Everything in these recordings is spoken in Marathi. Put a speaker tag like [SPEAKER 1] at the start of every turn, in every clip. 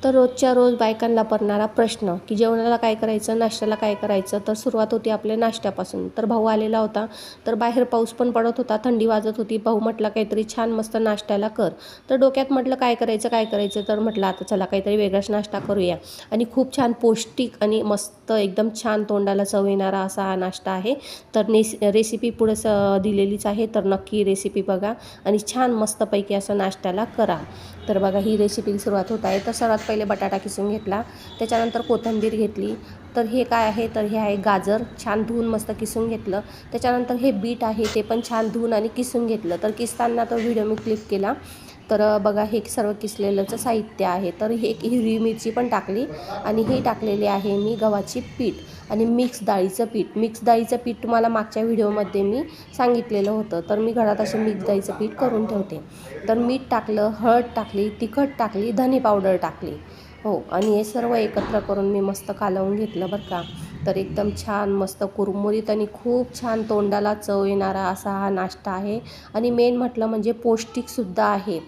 [SPEAKER 1] तर रोजच्या रोज बायकांना पडणारा प्रश्न की जेवणाला काय करायचं, नाश्त्याला काय करायचं. तर सुरुवात होती आपल्या नाश्त्यापासून. तर भाऊ आलेला होता, तर बाहेर पाऊस पण पडत होता, थंडी वाजत होती. भाऊ म्हटला काहीतरी छान मस्त नाश्त्याला कर. तर डोक्यात म्हटलं काय करायचं. तर म्हटलं आता चला काहीतरी वेगळाच नाश्ता करूया. आणि खूप छान पौष्टिक आणि मस्त एकदम छान तोंडाला चव येणारा असा हा नाश्ता आहे. तर रेसिपी पुढे दिलेलीच आहे, तर नक्की रेसिपी बघा आणि छान मस्तपैकी असं नाश्त्याला करा. तर बघा ही रेसिपी सुरुवात होत आहे. तर सर्वात पहिले बटाटा किसून घेतला, त्याच्यानंतर कोथिंबीर घेतली. तर हे काय आहे, तर हे आहे गाजर, छान धुवून मस्त किसून घेतलं. त्याच्यानंतर हे बीट आहे, ते पण छान धुवून आणि किसून घेतलं. तर किसताना तो व्हिडिओ मी क्लिक केला. तर बघा हे सर्व किसलेलंचं साहित्य आहे. तर हे एक हिरवी मिरची पण टाकली आणि हे टाकलेले आहे मी गव्हाची पीठ आणि मिक्स डाळीचं पीठ तुम्हाला मागच्या व्हिडिओमध्ये मी सांगितलेलं होतं. तर मी घरात असे मिक्स डाळीचं पीठ करून ठेवते. तर मीठ टाकलं, हळद टाकली, तिखट टाकली, धने पावडर टाकली. हो, आणि हे सर्व एकत्र करून मी मस्त कालवून घेतलं बरं का. तर एकदम छान मस्त कुरमुरीत आणि खूप छान तोंडाला चव येणारा असा हा नाश्ता आहे. आणि मेन म्हटलं म्हणजे पौष्टिकसुद्धा आहे.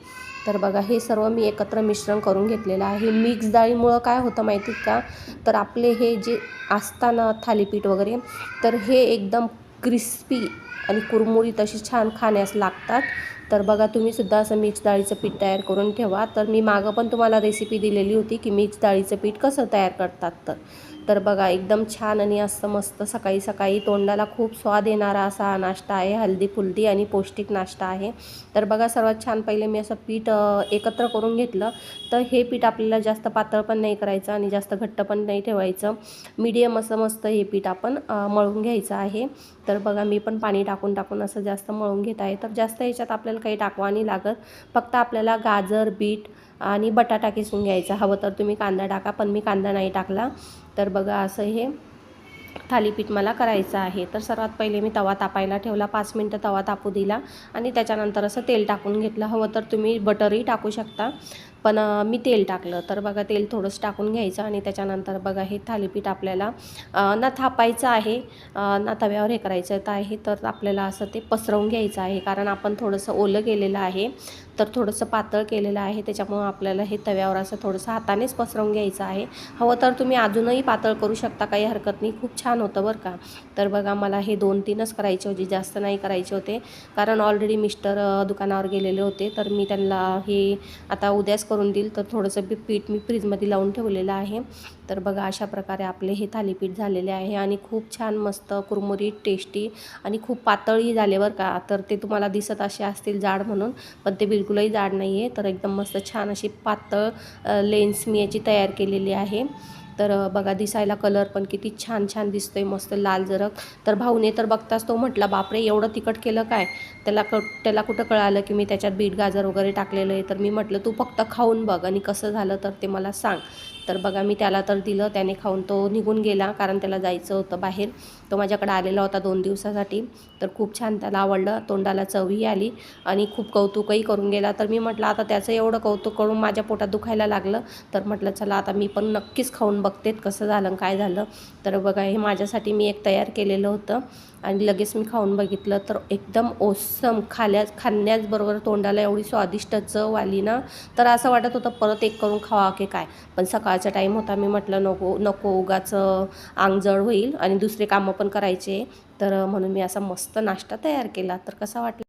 [SPEAKER 1] तर बघा हे सर्व मी एकत्र मिश्रण करून घेतलेलं आहे. मिक्स डाळीमुळं काय होतं माहिती का, तर आपले हे जे असताना थालीपीठ वगैरे, तर हे एकदम क्रिस्पी आणि कुरमुरीत अशी छान खाण्यास लागतात. तर बघा तुम्हीसुद्धा असं मिक्स डाळीचं पीठ तयार करून ठेवा. तर मी मागं पण तुम्हाला रेसिपी दिलेली होती की मिक्स डाळीचं पीठ कसं तयार करतात. तर बघा एकदम छान आणि असं मस्त सकाळी सकाळी तोंडाला खूप स्वाद येणारा असा हा नाश्ता आहे. हल्दी फुल्दी आणि पौष्टिक नाश्ता आहे. तर बघा सर्वात छान पहिले मी असं पीठ एकत्र करून घेतलं. तर हे पीठ आपल्याला जास्त पातळ पण नाही करायचं आणि जास्त घट्ट पण नाही ठेवायचं. मीडियम असं मस्त हे पीठ आपण मळून घ्यायचं आहे. तर बघा मी पण पाणी टाकून असं जास्त मळून घेत आहे. तर जास्त याच्यात आपल्याला काही टाकवा नाही लागत. फक्त आपल्याला गाजर, बीट आणि बटाटा किसून घ्यायचा. हवं तर तुम्ही कांदा टाका, पण मी कांदा नाही टाकला. तर बघा असं हे थालीपीठ मला करायचं आहे. तर सर्वात पहिले मी तवा तापायला ठेवला, 5 मिनटं तवा तापू दिला आणि त्याच्यानंतर असं तेल टाकून घेतलं. हवं तर तुम्ही बटरही टाकू शकता, पण मी तेल टाकलं. तर बघा तेल थोडंसं टाकून घ्यायचं आणि त्याच्यानंतर बघा हे थालीपीठ आपल्याला ना थापायचं आहे ना तव्यावर हे करायचं आहे. तर आपल्याला असं ते पसरवून घ्यायचं आहे, कारण आपण थोडंसं ओलं केलेलं आहे, तर थोडंसं पातळ केलेलं आहे. त्याच्यामुळं आपल्याला हे तव्यावर असं थोडंसं हातानेच पसरवून घ्यायचं आहे. हवं तर तुम्ही अजूनही पातळ करू शकता, काही हरकत नाही, खूप छान होतं बरं का. तर बघा मला हे 2-3च करायचे होते, जास्त नाही करायचे होते, कारण ऑलरेडी मिस्टर दुकानावर गेलेले होते. तर मी त्यांना हे आता उद्याच करून देईल. तर थोडंसं पीठ मी फ्रीजमध्ये लावून ठेवलेलं आहे. तर बघा अशा प्रकारे आपले हे थालीपीठ झालेले आहे आणि खूप छान मस्त कुरमुरीत टेस्टी आणि खूप पातळही झाले बरं का. तर ते तुम्हाला दिसत असे असतील जाड म्हणून, पण ते बिलकुलही जाड नाही आहे. तर एकदम मस्त छान अशी पातळ लेन्स मी याची तयार केलेली आहे. तर बघा दिसायला कलर पण किती छान छान दिसतोय, मस्त लाल जरक. तर भाऊने तर बघताच तो म्हटला बापरे एवढं तिखट केलं काय. त्याला कुठं कळालं की मी त्याच्यात बीट गाजर वगैरे टाकलेलं आहे. तर मी म्हटलं तू फक्त खाऊन बघ आणि कसं झालं तर ते मला सांग. तर बघा मी त्याला तर दिलं, त्याने खाऊन तो निघून गेला, कारण त्याला जायचं होतं बाहेर. तो माझ्याकडे आलेला होता 2 दिवसासाठी. तर खूप छान त्याला आवडलं, तोंडाला चवही आली आणि खूप कौतुकही करून गेला. तर मी म्हटलं आता त्याचं एवढं कौतुक करून माझ्या पोटात दुखायला लागलं. तर म्हटलं चला आता मी पण नक्कीच खाऊन बघते कसं झालं काय झालं. तर बघा हे माझ्यासाठी मी एक तयार केलेलं होतं आणि लगेच मी खाऊन बघितलं. तर एकदम ओसम, खाण्याचबरोबर तोंडाला एवढी स्वादिष्ट चव आली ना, तर असं वाटत होतं परत एक करून खावा की काय. पण सकाळचा टाईम होता, मी म्हटलं नको उगाच अंग जड होईल आणि दुसरे कामं पण करायचे. तर म्हणून मी असा मस्त नाश्ता तयार केला. तर कसा वाटला.